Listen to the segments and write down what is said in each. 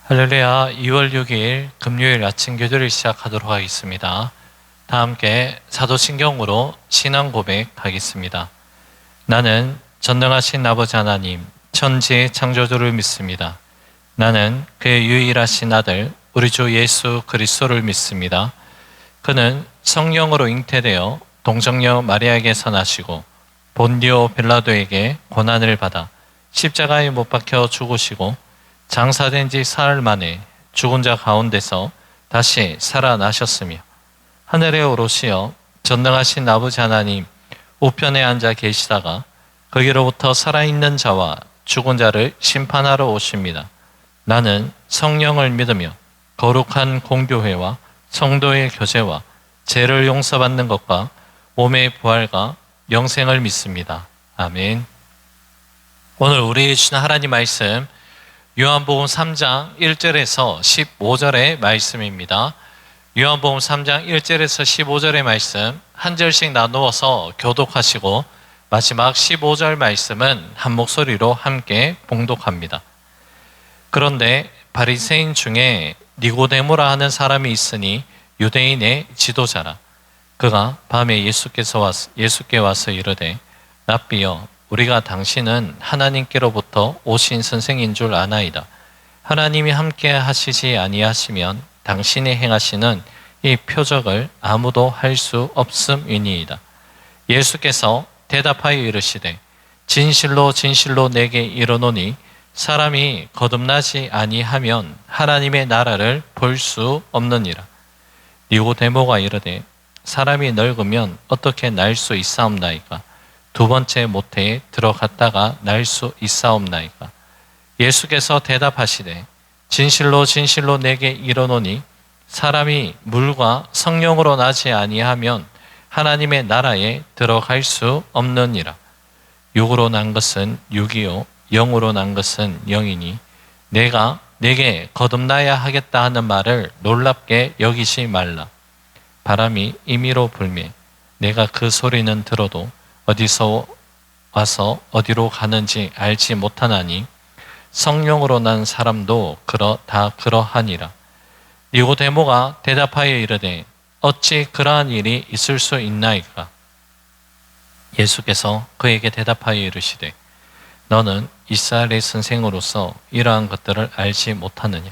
할렐루야. 2월 6일 금요일 아침 교도를 시작하도록 하겠습니다. 다 함께 사도신경으로 신앙 고백하겠습니다. 나는 전능하신 아버지 하나님, 천지의 창조주를 믿습니다. 나는 그의 유일하신 아들 우리 주 예수 그리스도를 믿습니다. 그는 성령으로 잉태되어 동정녀 마리아에게서 나시고 본디오 빌라도에게 고난을 받아 십자가에 못 박혀 죽으시고 장사된 지 사흘 만에 죽은 자 가운데서 다시 살아나셨으며 하늘에 오르시어 전능하신 아버지 하나님 우편에 앉아 계시다가 거기로부터 살아있는 자와 죽은 자를 심판하러 오십니다. 나는 성령을 믿으며 거룩한 공교회와 성도의 교제와 죄를 용서받는 것과 몸의 부활과 영생을 믿습니다. 아멘. 오늘 우리 주신 하나님 말씀 요한복음 3장 1절에서 15절의 말씀입니다. 요한복음 3장 1절에서 15절의 말씀 한 절씩 나누어서 교독하시고 마지막 15절 말씀은 한 목소리로 함께 봉독합니다. 그런데 바리새인 중에 니고데모라 하는 사람이 있으니 유대인의 지도자라. 그가 밤에 예수께 와서 이르되 랍비여, 우리가 당신은 하나님께로부터 오신 선생인 줄 아나이다. 하나님이 함께 하시지 아니하시면 당신이 행하시는 이 표적을 아무도 할 수 없음이니이다. 예수께서 대답하여 이르시되 진실로 진실로 내게 이르노니 사람이 거듭나지 아니하면 하나님의 나라를 볼 수 없느니라. 니고데모가 이르되 사람이 늙으면 어떻게 날 수 있사옵나이까? 두 번째 모태에 들어갔다가 날 수 있사옵나이까? 예수께서 대답하시되 진실로 진실로 내게 이르노니 사람이 물과 성령으로 나지 아니하면 하나님의 나라에 들어갈 수 없느니라. 육으로 난 것은 육이요 영으로 난 것은 영이니 내가 내게 거듭나야 하겠다 하는 말을 놀랍게 여기지 말라. 바람이 임의로 불매 내가 그 소리는 들어도 어디서 와서 어디로 가는지 알지 못하나니 성령으로 난 사람도 다 그러하니라. 니고데모가 대답하여 이르되 어찌 그러한 일이 있을 수 있나이까? 예수께서 그에게 대답하여 이르시되 너는 이스라엘의 선생으로서 이러한 것들을 알지 못하느냐?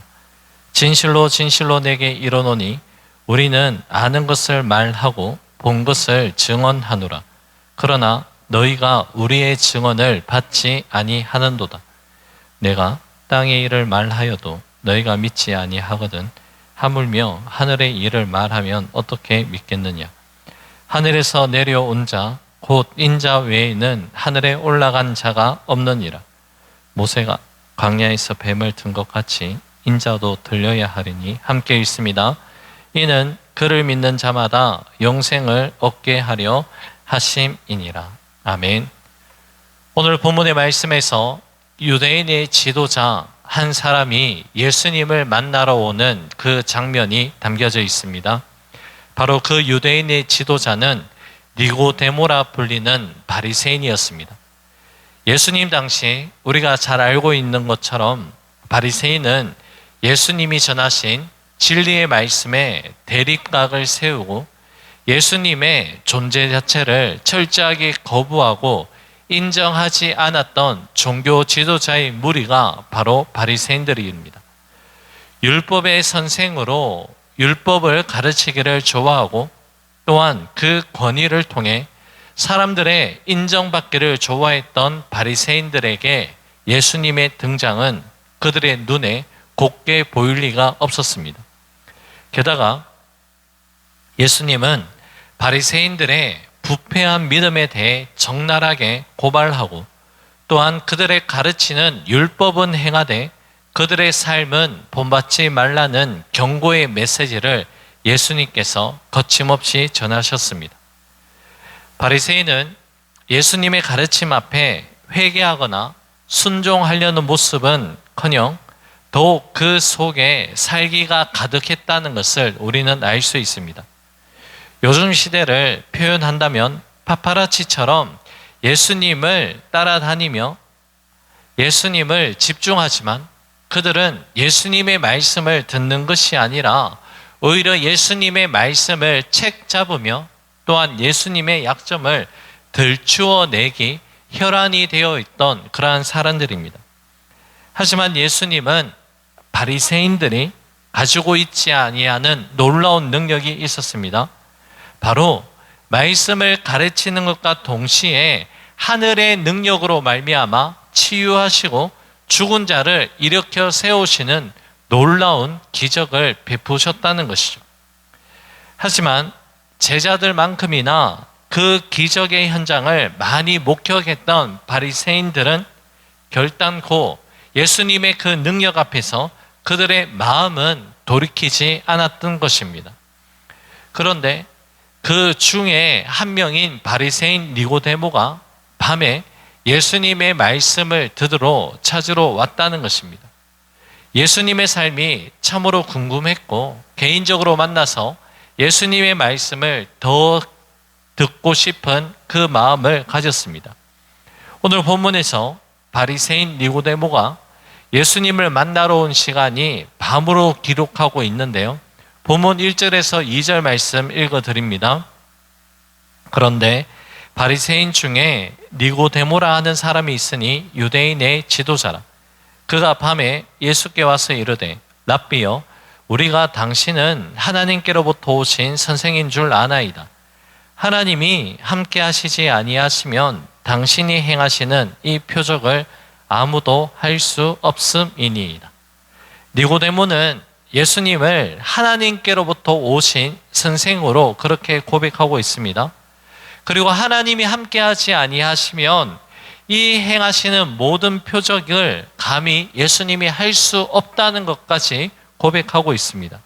진실로 진실로 내게 이르노니 우리는 아는 것을 말하고 본 것을 증언하노라. 그러나 너희가 우리의 증언을 받지 아니하는도다. 내가 땅의 일을 말하여도 너희가 믿지 아니하거든 하물며 하늘의 일을 말하면 어떻게 믿겠느냐? 하늘에서 내려온 자 곧 인자 외에는 하늘에 올라간 자가 없느니라. 모세가 광야에서 뱀을 든 것 같이 인자도 들려야 하리니 함께 읽습니다. 이는 그를 믿는 자마다 영생을 얻게 하려 하심이니라. 아멘. 오늘 본문의 말씀에서 유대인의 지도자 한 사람이 예수님을 만나러 오는 그 장면이 담겨져 있습니다. 바로 그 유대인의 지도자는 니고데모라 불리는 바리새인이었습니다. 예수님 당시 우리가 잘 알고 있는 것처럼 바리새인은 예수님이 전하신 진리의 말씀에 대립각을 세우고 예수님의 존재 자체를 철저하게 거부하고 인정하지 않았던 종교 지도자의 무리가 바로 바리새인들입니다. 율법의 선생으로 율법을 가르치기를 좋아하고 또한 그 권위를 통해 사람들의 인정받기를 좋아했던 바리새인들에게 예수님의 등장은 그들의 눈에 곱게 보일 리가 없었습니다. 게다가 예수님은 바리새인들의 부패한 믿음에 대해 적나라하게 고발하고 또한 그들의 가르치는 율법은 행하되 그들의 삶은 본받지 말라는 경고의 메시지를 예수님께서 거침없이 전하셨습니다. 바리새인은 예수님의 가르침 앞에 회개하거나 순종하려는 모습은커녕 더욱 그 속에 살기가 가득했다는 것을 우리는 알 수 있습니다. 요즘 시대를 표현한다면 파파라치처럼 예수님을 따라다니며 예수님을 집중하지만 그들은 예수님의 말씀을 듣는 것이 아니라 오히려 예수님의 말씀을 책 잡으며 또한 예수님의 약점을 들추어내기 혈안이 되어 있던 그러한 사람들입니다. 하지만 예수님은 바리새인들이 가지고 있지 아니하는 놀라운 능력이 있었습니다. 바로 말씀을 가르치는 것과 동시에 하늘의 능력으로 말미암아 치유하시고 죽은 자를 일으켜 세우시는 놀라운 기적을 베푸셨다는 것이죠. 하지만 제자들만큼이나 그 기적의 현장을 많이 목격했던 바리새인들은 결단코 예수님의 그 능력 앞에서 그들의 마음은 돌이키지 않았던 것입니다. 그런데 그 중에 한 명인 바리새인 니고데모가 밤에 예수님의 말씀을 찾으러 왔다는 것입니다. 예수님의 삶이 참으로 궁금했고 개인적으로 만나서 예수님의 말씀을 더 듣고 싶은 그 마음을 가졌습니다. 오늘 본문에서 바리새인 니고데모가 예수님을 만나러 온 시간이 밤으로 기록하고 있는데요. 본문 1절에서 2절 말씀 읽어드립니다. 그런데 바리새인 중에 니고데모라 하는 사람이 있으니 유대인의 지도자라. 그가 밤에 예수께 와서 이르되 랍비여 우리가 당신은 하나님께로부터 오신 선생인 줄 아나이다. 하나님이 함께 하시지 아니하시면 당신이 행하시는 이 표적을 아무도 할 수 없음이니이다. 니고데모는 예수님을 하나님께로부터 오신 선생으로 그렇게 고백하고 있습니다. 그리고 하나님이 함께하지 아니하시면 이 행하시는 모든 표적을 감히 예수님이 할 수 없다는 것까지 고백하고 있습니다.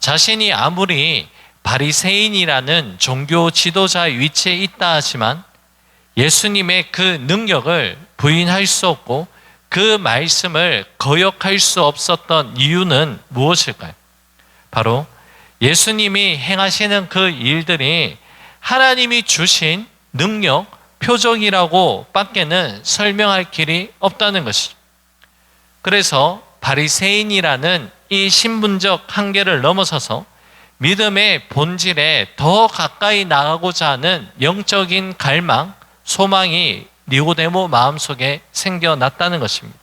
자신이 아무리 바리새인이라는 종교 지도자 위치에 있다 하지만 예수님의 그 능력을 부인할 수 없고 그 말씀을 거역할 수 없었던 이유는 무엇일까요? 바로 예수님이 행하시는 그 일들이 하나님이 주신 능력, 표적이라고 밖에는 설명할 길이 없다는 것이죠. 그래서 바리새인이라는 이 신분적 한계를 넘어서서 믿음의 본질에 더 가까이 나가고자 하는 영적인 갈망, 소망이 니고데모 마음속에 생겨났다는 것입니다.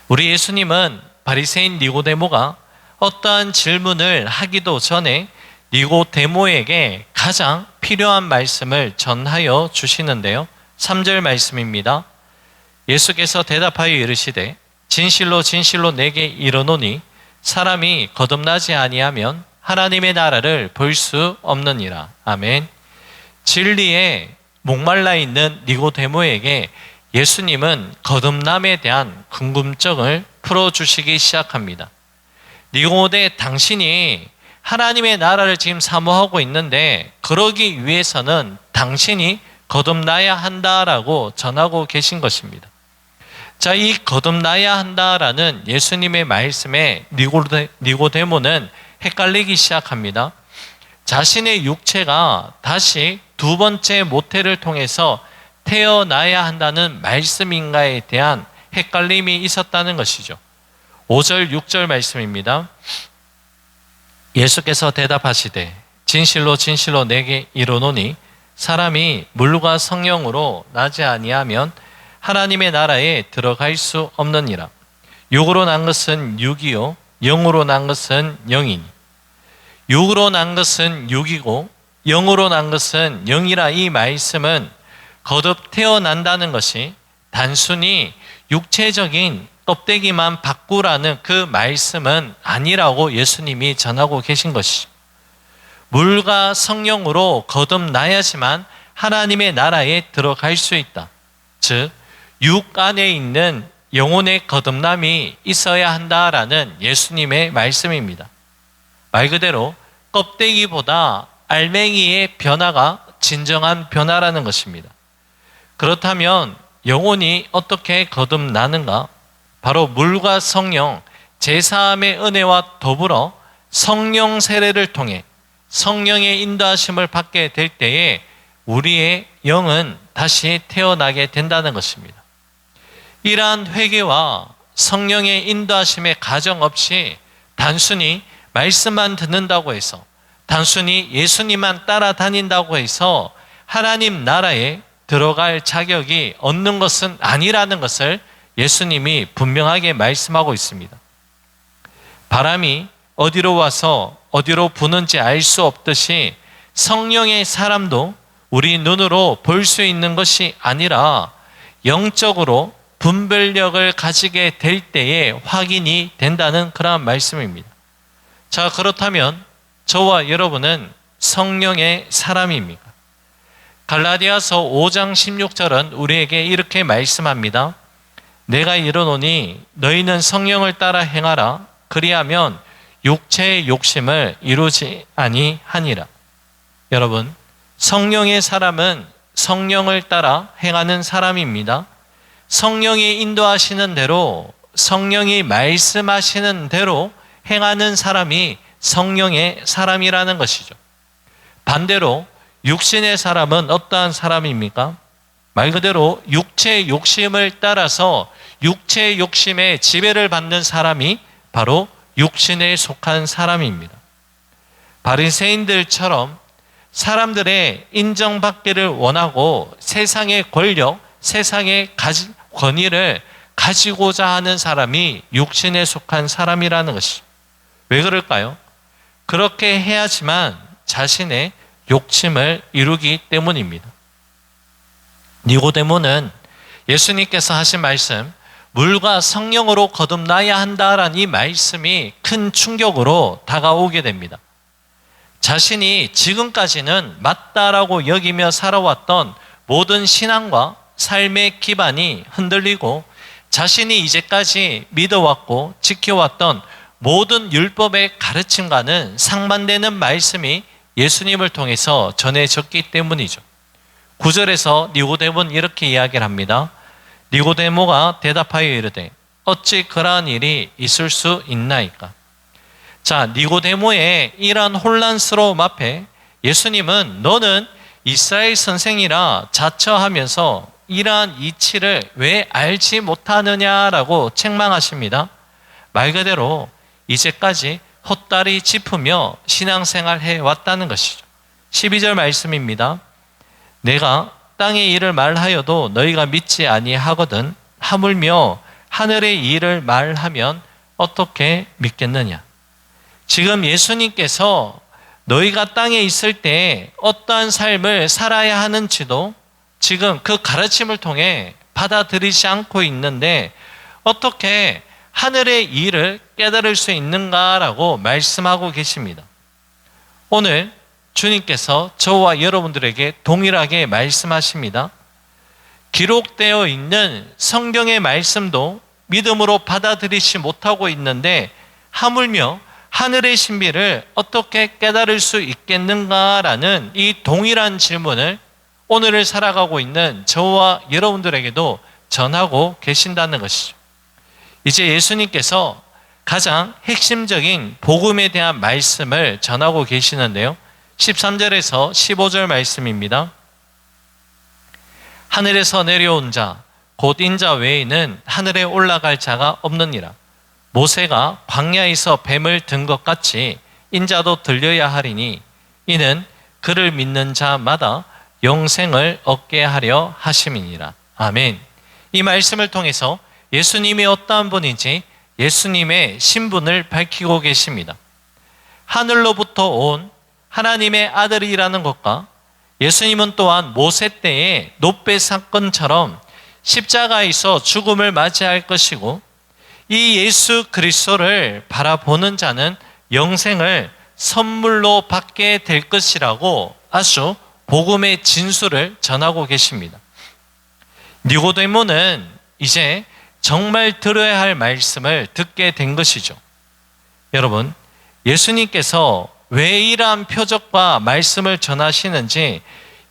우리 예수님은 바리새인 니고데모가 어떠한 질문을 하기도 전에 니고데모에게 가장 필요한 말씀을 전하여 주시는데요. 3절 말씀입니다. 예수께서 대답하여 이르시되 진실로 진실로 내게 이르노니 사람이 거듭나지 아니하면 하나님의 나라를 볼 수 없느니라. 아멘. 진리에 목말라 있는 니고데모에게 예수님은 거듭남에 대한 궁금증을 풀어주시기 시작합니다. 니고데, 당신이 하나님의 나라를 지금 사모하고 있는데 그러기 위해서는 당신이 거듭나야 한다라고 전하고 계신 것입니다. 자, 이 거듭나야 한다라는 예수님의 말씀에 니고데모는 헷갈리기 시작합니다. 자신의 육체가 다시 두 번째 모태를 통해서 태어나야 한다는 말씀인가에 대한 헷갈림이 있었다는 것이죠. 5절, 6절 말씀입니다. 예수께서 대답하시되 진실로 진실로 내게 이르노니 사람이 물과 성령으로 나지 아니하면 하나님의 나라에 들어갈 수 없느니라. 육으로 난 것은 육이요 영으로 난 것은 영이니 육으로 난 것은 육이고 영으로 난 것은 영이라. 이 말씀은 거듭 태어난다는 것이 단순히 육체적인 껍데기만 바꾸라는 그 말씀은 아니라고 예수님이 전하고 계신 것이죠. 물과 성령으로 거듭나야지만 하나님의 나라에 들어갈 수 있다. 즉, 육 안에 있는 영혼의 거듭남이 있어야 한다라는 예수님의 말씀입니다. 말 그대로 껍데기보다 알맹이의 변화가 진정한 변화라는 것입니다. 그렇다면 영혼이 어떻게 거듭나는가? 바로 물과 성령, 제사함의 은혜와 더불어 성령 세례를 통해 성령의 인도하심을 받게 될 때에 우리의 영은 다시 태어나게 된다는 것입니다. 이러한 회개와 성령의 인도하심의 가정 없이 단순히 말씀만 듣는다고 해서, 단순히 예수님만 따라다닌다고 해서 하나님 나라에 들어갈 자격이 얻는 것은 아니라는 것을 예수님이 분명하게 말씀하고 있습니다. 바람이 어디로 와서 어디로 부는지 알 수 없듯이 성령의 사람도 우리 눈으로 볼 수 있는 것이 아니라 영적으로 분별력을 가지게 될 때에 확인이 된다는 그러한 말씀입니다. 자, 그렇다면 저와 여러분은 성령의 사람입니까? 갈라디아서 5장 16절은 우리에게 이렇게 말씀합니다. 내가 이르노니 너희는 성령을 따라 행하라. 그리하면 육체의 욕심을 이루지 아니하니라. 여러분, 성령의 사람은 성령을 따라 행하는 사람입니다. 성령이 인도하시는 대로, 성령이 말씀하시는 대로 행하는 사람이 성령의 사람이라는 것이죠. 반대로 육신의 사람은 어떠한 사람입니까? 말 그대로 육체의 욕심을 따라서 육체의 욕심에 지배를 받는 사람이 바로 육신에 속한 사람입니다. 바리새인들처럼 사람들의 인정받기를 원하고 세상의 권력, 세상의 권위를 가지고자 하는 사람이 육신에 속한 사람이라는 것이죠. 왜 그럴까요? 그렇게 해야지만 자신의 욕심을 이루기 때문입니다. 니고데모는 예수님께서 하신 말씀, 물과 성령으로 거듭나야 한다라는 이 말씀이 큰 충격으로 다가오게 됩니다. 자신이 지금까지는 맞다라고 여기며 살아왔던 모든 신앙과 삶의 기반이 흔들리고 자신이 이제까지 믿어왔고 지켜왔던 모든 율법의 가르침과는 상반되는 말씀이 예수님을 통해서 전해졌기 때문이죠. 9절에서 니고데모는 이렇게 이야기를 합니다. 니고데모가 대답하여 이르되 어찌 그러한 일이 있을 수 있나이까? 자, 니고데모의 이러한 혼란스러움 앞에 예수님은 너는 이스라엘 선생이라 자처하면서 이러한 이치를 왜 알지 못하느냐라고 책망하십니다. 말 그대로 이제까지 헛다리 짚으며 신앙생활 해왔다는 것이죠. 12절 말씀입니다. 내가 땅의 일을 말하여도 너희가 믿지 아니하거든 하물며 하늘의 일을 말하면 어떻게 믿겠느냐. 지금 예수님께서 너희가 땅에 있을 때 어떠한 삶을 살아야 하는지도 지금 그 가르침을 통해 받아들이지 않고 있는데 어떻게 하늘의 일을 깨달을 수 있는가라고 말씀하고 계십니다. 오늘 주님께서 저와 여러분들에게 동일하게 말씀하십니다. 기록되어 있는 성경의 말씀도 믿음으로 받아들이지 못하고 있는데 하물며 하늘의 신비를 어떻게 깨달을 수 있겠는가라는 이 동일한 질문을 오늘을 살아가고 있는 저와 여러분들에게도 전하고 계신다는 것이죠. 이제 예수님께서 가장 핵심적인 복음에 대한 말씀을 전하고 계시는데요. 13절에서 15절 말씀입니다. 하늘에서 내려온 자, 곧 인자 외에는 하늘에 올라갈 자가 없느니라. 모세가 광야에서 뱀을 든 것 같이 인자도 들려야 하리니 이는 그를 믿는 자마다 영생을 얻게 하려 하심이니라. 아멘. 이 말씀을 통해서 예수님이 어떠한 분인지 예수님의 신분을 밝히고 계십니다. 하늘로부터 온 하나님의 아들이라는 것과 예수님은 또한 모세 때의 놋배 사건처럼 십자가에서 죽음을 맞이할 것이고 이 예수 그리스도를 바라보는 자는 영생을 선물로 받게 될 것이라고 아주 복음의 진수를 전하고 계십니다. 니고데모는 이제 정말 들어야 할 말씀을 듣게 된 것이죠. 여러분, 예수님께서 왜 이러한 표적과 말씀을 전하시는지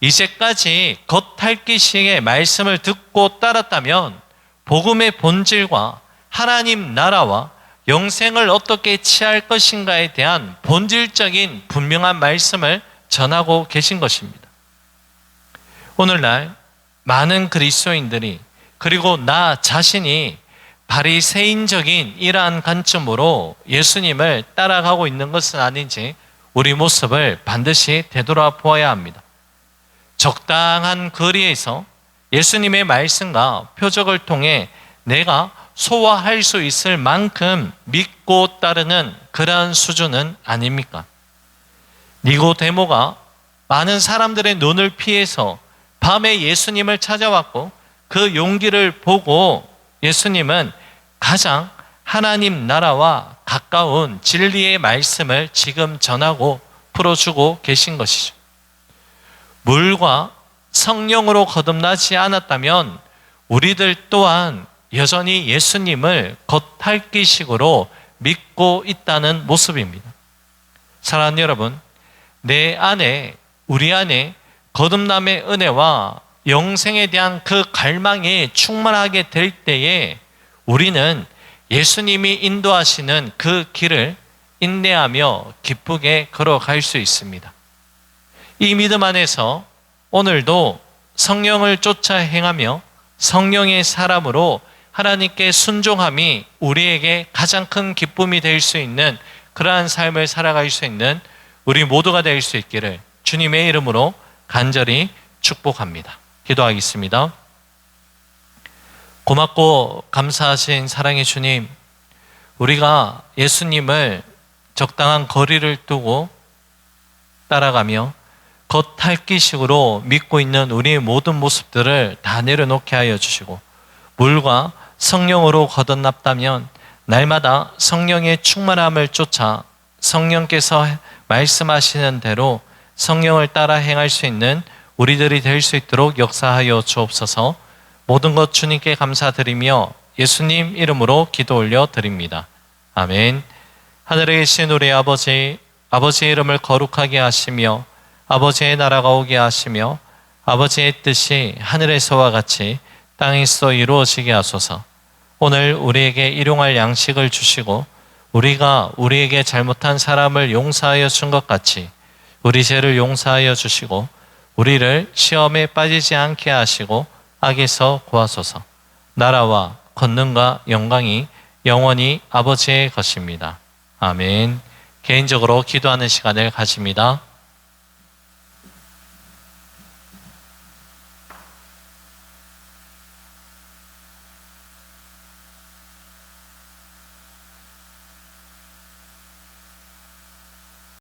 이제까지 겉핥기식의 말씀을 듣고 따랐다면 복음의 본질과 하나님 나라와 영생을 어떻게 취할 것인가에 대한 본질적인 분명한 말씀을 전하고 계신 것입니다. 오늘날 많은 그리스도인들이 그리고 나 자신이 바리새인적인 이러한 관점으로 예수님을 따라가고 있는 것은 아닌지 우리 모습을 반드시 되돌아보아야 합니다. 적당한 거리에서 예수님의 말씀과 표적을 통해 내가 소화할 수 있을 만큼 믿고 따르는 그러한 수준은 아닙니까? 니고데모가 많은 사람들의 눈을 피해서 밤에 예수님을 찾아왔고 그 용기를 보고 예수님은 가장 하나님 나라와 가까운 진리의 말씀을 지금 전하고 풀어주고 계신 것이죠. 물과 성령으로 거듭나지 않았다면 우리들 또한 여전히 예수님을 겉핥기식으로 믿고 있다는 모습입니다. 사랑하는 여러분, 우리 안에 거듭남의 은혜와 영생에 대한 그 갈망이 충만하게 될 때에 우리는 예수님이 인도하시는 그 길을 인내하며 기쁘게 걸어갈 수 있습니다. 이 믿음 안에서 오늘도 성령을 쫓아 행하며 성령의 사람으로 하나님께 순종함이 우리에게 가장 큰 기쁨이 될 수 있는 그러한 삶을 살아갈 수 있는 우리 모두가 될 수 있기를 주님의 이름으로 간절히 축복합니다. 기도하겠습니다. 고맙고 감사하신 사랑의 주님, 우리가 예수님을 적당한 거리를 두고 따라가며 겉핥기식으로 믿고 있는 우리의 모든 모습들을 다 내려놓게 하여 주시고, 물과 성령으로 거듭났다면 날마다 성령의 충만함을 쫓아 성령께서 말씀하시는 대로 성령을 따라 행할 수 있는 우리들이 될 수 있도록 역사하여 주옵소서. 모든 것 주님께 감사드리며 예수님 이름으로 기도 올려 드립니다. 아멘. 하늘에 계신 우리 아버지, 아버지의 이름을 거룩하게 하시며 아버지의 나라가 오게 하시며 아버지의 뜻이 하늘에서와 같이 땅에서 이루어지게 하소서. 오늘 우리에게 일용할 양식을 주시고 우리가 우리에게 잘못한 사람을 용서하여 준 것 같이 우리 죄를 용서하여 주시고 우리를 시험에 빠지지 않게 하시고 악에서 구하소서. 나라와 권능과 영광이 영원히 아버지의 것입니다. 아멘. 개인적으로 기도하는 시간을 가집니다.